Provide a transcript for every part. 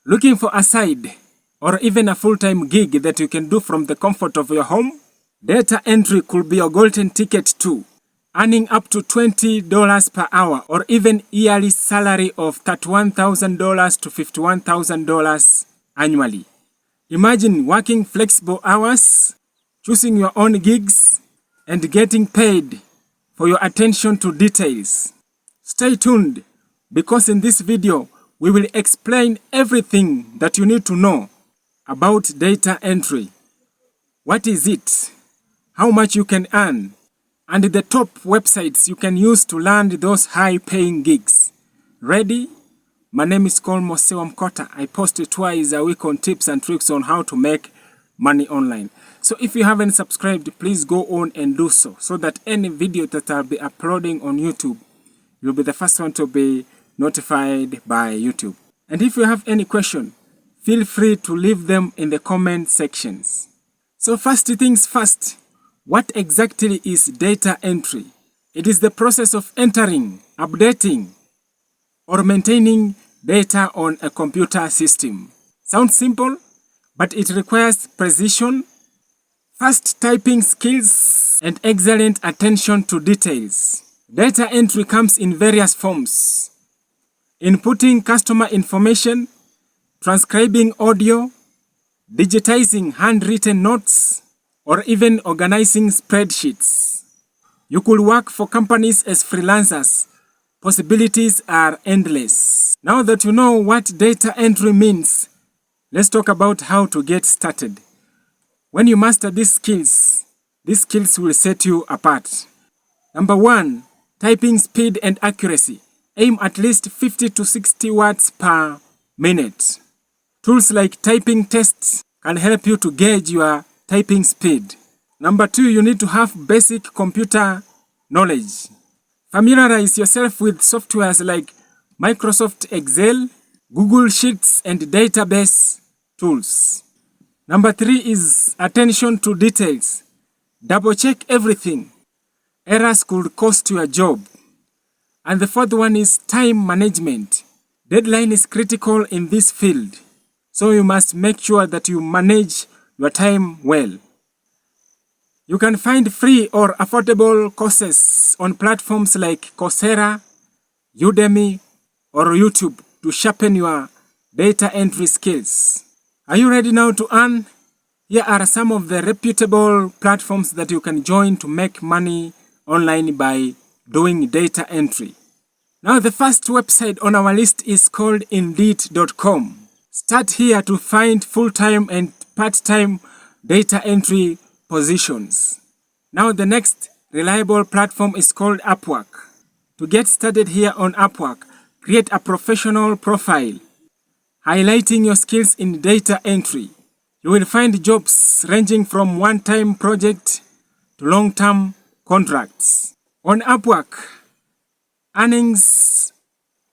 Looking for a side or even a full-time gig that you can do from the comfort of your home? Data entry could be your golden ticket too, earning up to $20 per hour or even yearly salary of $31,000 to $51,000 annually. Imagine working flexible hours, choosing your own gigs, and getting paid for your attention to details. Stay tuned, because in this video, we will explain everything that you need to know about data entry. What is it? How much you can earn? And the top websites you can use to land those high-paying gigs. Ready? My name is Kolmo Sewamkota. I post twice a week on tips and tricks on how to make money online. So if you haven't subscribed, please go on and do so that any video that I'll be uploading on YouTube, you'll be the first one to be notified by YouTube. And if you have any question, feel free to leave them in the comment sections. So first things first, what exactly is data entry? It is the process of entering, updating, or maintaining data on a computer system. Sounds simple, but it requires precision, fast typing skills, and excellent attention to details. Data entry comes in various forms: inputting customer information, transcribing audio, digitizing handwritten notes, or even organizing spreadsheets. You could work for companies as freelancers. Possibilities are endless. Now that you know what data entry means, let's talk about how to get started. When you master these skills will set you apart. Number 1, typing speed and accuracy. Aim at least 50 to 60 words per minute. Tools like typing tests can help you to gauge your typing speed. Number 2, you need to have basic computer knowledge. Familiarize yourself with softwares like Microsoft Excel, Google Sheets, and database tools. Number 3 is attention to details. Double check everything. Errors could cost you a job. And the 4th one is time management. Deadline is critical in this field, so you must make sure that you manage your time well. You can find free or affordable courses on platforms like Coursera, Udemy, or YouTube to sharpen your data entry skills. Are you ready now to earn? Here are some of the reputable platforms that you can join to make money online by doing data entry. Now the first website on our list is called Indeed.com. Start here to find full-time and part-time data entry positions. Now the next reliable platform is called Upwork. To get started here on Upwork, create a professional profile, highlighting your skills in data entry. You will find jobs ranging from one-time project to long-term contracts. On Upwork, earnings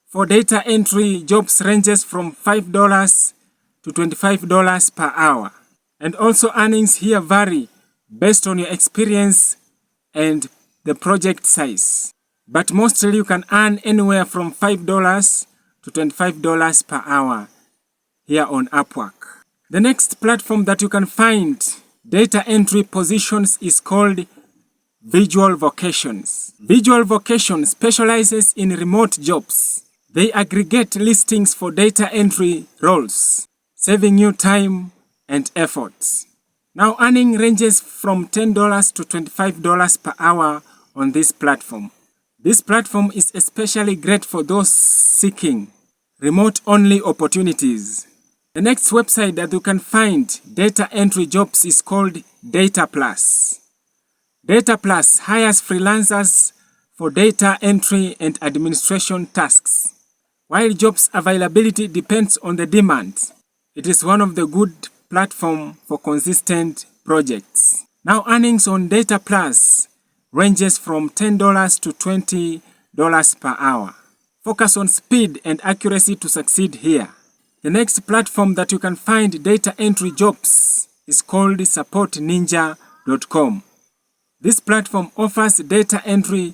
for data entry jobs ranges from $5 to $25 per hour. And also earnings here vary based on your experience and the project size. But mostly you can earn anywhere from $5 to $25 per hour here on Upwork. The next platform that you can find data entry positions is called Visual Vocations. Visual Vocations specializes in remote jobs. They aggregate listings for data entry roles, saving you time and effort. Now earning ranges from $10 to $25 per hour on this platform. This platform is especially great for those seeking remote-only opportunities. The next website that you can find data entry jobs is called Data Plus. Data Plus hires freelancers for data entry and administration tasks. While jobs availability depends on the demand, it is one of the good platforms for consistent projects. Now earnings on Data Plus ranges from $10 to $20 per hour. Focus on speed and accuracy to succeed here. The next platform that you can find data entry jobs is called SupportNinja.com. This platform offers data entry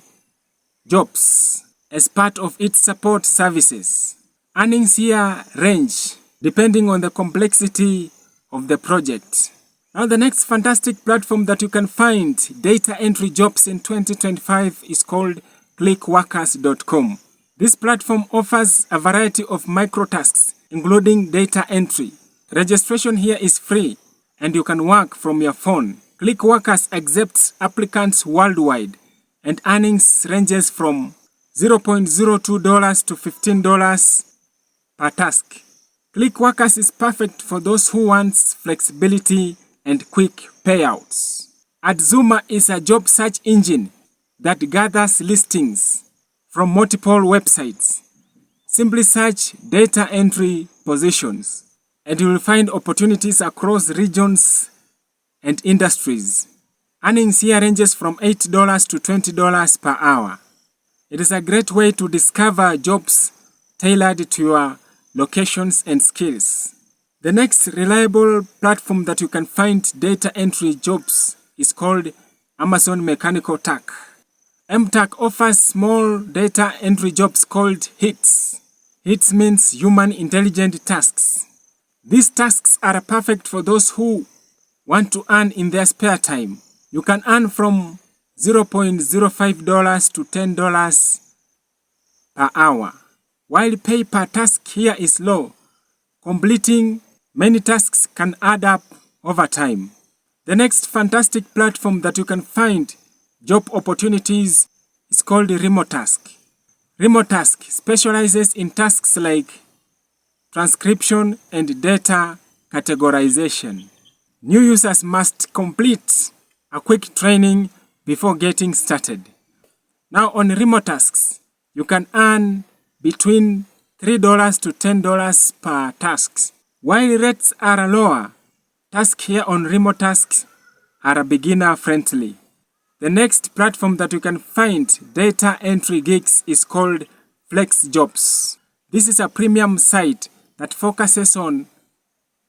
jobs as part of its support services. Earnings here range depending on the complexity of the project. Now, the next fantastic platform that you can find data entry jobs in 2025 is called clickworkers.com. This platform offers a variety of micro tasks, including data entry. Registration here is free, and you can work from your phone. Clickworkers accepts applicants worldwide, and earnings ranges from $0.02 to $15 per task. Clickworkers is perfect for those who want flexibility and quick payouts. Adzuma is a job search engine that gathers listings from multiple websites. Simply search data entry positions, and you will find opportunities across regions and industries. Earnings here ranges from $8 to $20 per hour. It is a great way to discover jobs tailored to your locations and skills. The next reliable platform that you can find data entry jobs is called Amazon Mechanical Turk. MTurk offers small data entry jobs called HITs. HITs means human intelligent tasks. These tasks are perfect for those who want to earn in their spare time. You can earn from $0.05 to $10 per hour. While pay per task here is low, completing many tasks can add up over time. The next fantastic platform that you can find job opportunities is called Remotask. Remotask specializes in tasks like transcription and data categorization. New users must complete a quick training before getting started. Now on Remotasks, you can earn between $3 to $10 per task. While rates are lower, tasks here on Remotasks are beginner friendly. The next platform that you can find data entry gigs is called FlexJobs. This is a premium site that focuses on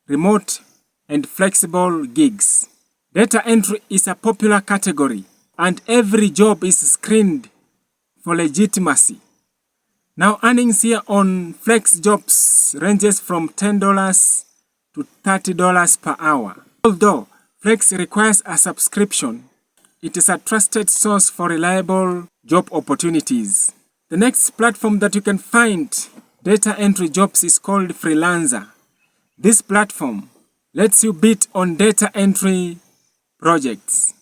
remote and flexible gigs. Data entry is a popular category, and every job is screened for legitimacy. Now, earnings here on FlexJobs ranges from $10 to $30 per hour. Although Flex requires a subscription, it is a trusted source for reliable job opportunities. The next platform that you can find data entry jobs is called Freelancer. This platform lets you bid on data entry projects.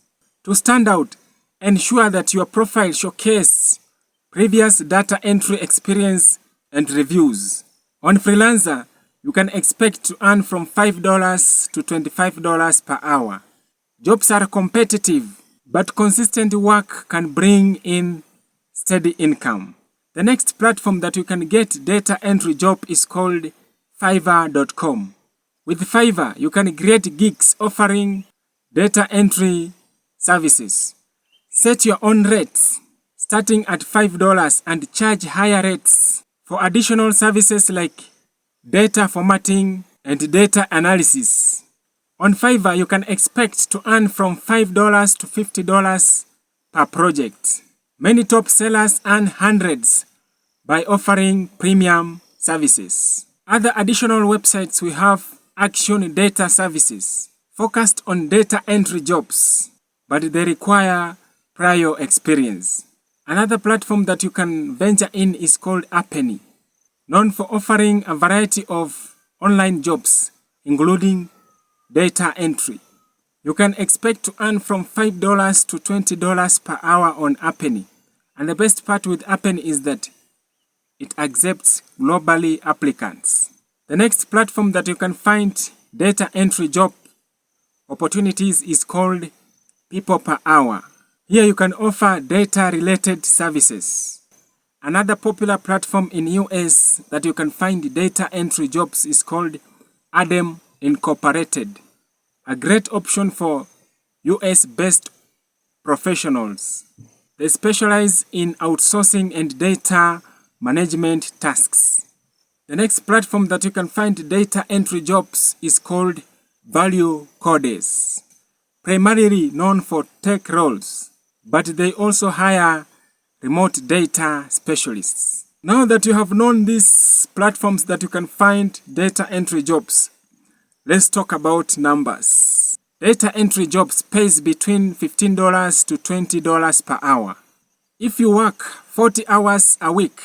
To stand out, ensure that your profile showcases previous data entry experience and reviews. On Freelancer, you can expect to earn from $5 to $25 per hour. Jobs are competitive, but consistent work can bring in steady income. The next platform that you can get data entry job is called Fiverr.com. With Fiverr, you can create gigs offering data entry services. Set your own rates, starting at $5, and charge higher rates for additional services like data formatting and data analysis. On Fiverr, you can expect to earn from $5 to $50 per project. Many top sellers earn hundreds by offering premium services. Other additional websites we have Action Data Services, focused on data entry jobs, but they require prior experience. Another platform that you can venture in is called Appenny, known for offering a variety of online jobs, including data entry. You can expect to earn from $5 to $20 per hour on Appenny. And the best part with Appenny is that it accepts globally applicants. The next platform that you can find data entry job opportunities is called People Per Hour. Here you can offer data-related services. Another popular platform in US that you can find data entry jobs is called Adem Incorporated, a great option for US-based professionals. They specialize in outsourcing and data management tasks. The next platform that you can find data entry jobs is called Value Coders, primarily known for tech roles, but they also hire remote data specialists. Now that you have known these platforms that you can find data entry jobs, let's talk about numbers. Data entry jobs pays between $15 to $20 per hour. If you work 40 hours a week,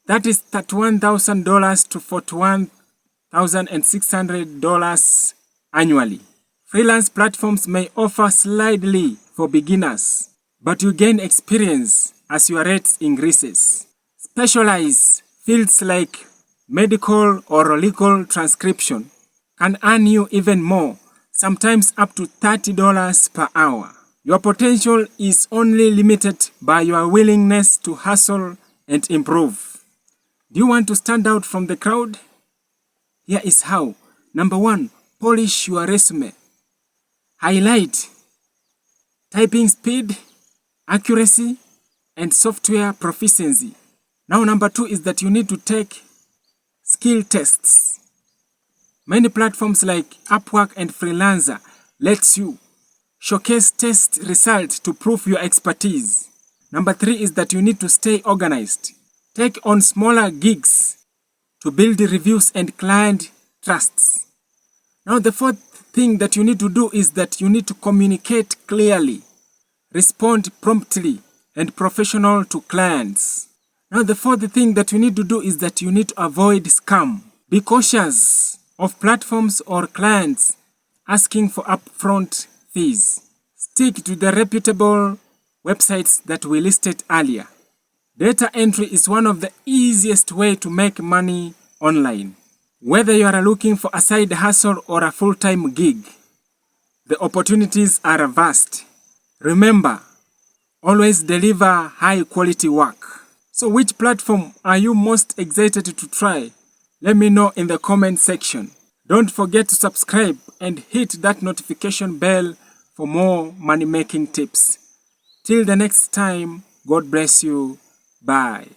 that is $31,000 to $41,600 annually. Freelance platforms may offer slightly for beginners, but you gain experience as your rates increases. Specialized fields like medical or legal transcription can earn you even more, sometimes up to $30 per hour. Your potential is only limited by your willingness to hustle and improve. Do you want to stand out from the crowd? Here is how. Number 1, polish your resume. Highlight typing speed, accuracy, and software proficiency. Now, number 2 is that you need to take skill tests. Many platforms like Upwork and Freelancer lets you showcase test results to prove your expertise. Number 3 is that you need to stay organized. Take on smaller gigs to build reviews and client trusts. Now, the 4th thing that you need to do is that you need to communicate clearly, respond promptly, and professional to clients. Now, the 4th thing that you need to do is that you need to avoid scam. Be cautious of platforms or clients asking for upfront fees. Stick to the reputable websites that we listed earlier. Data entry is one of the easiest ways to make money online. Whether you are looking for a side hustle or a full-time gig, the opportunities are vast. Remember, always deliver high-quality work. So which platform are you most excited to try? Let me know in the comment section. Don't forget to subscribe and hit that notification bell for more money-making tips. Till the next time, God bless you. Bye.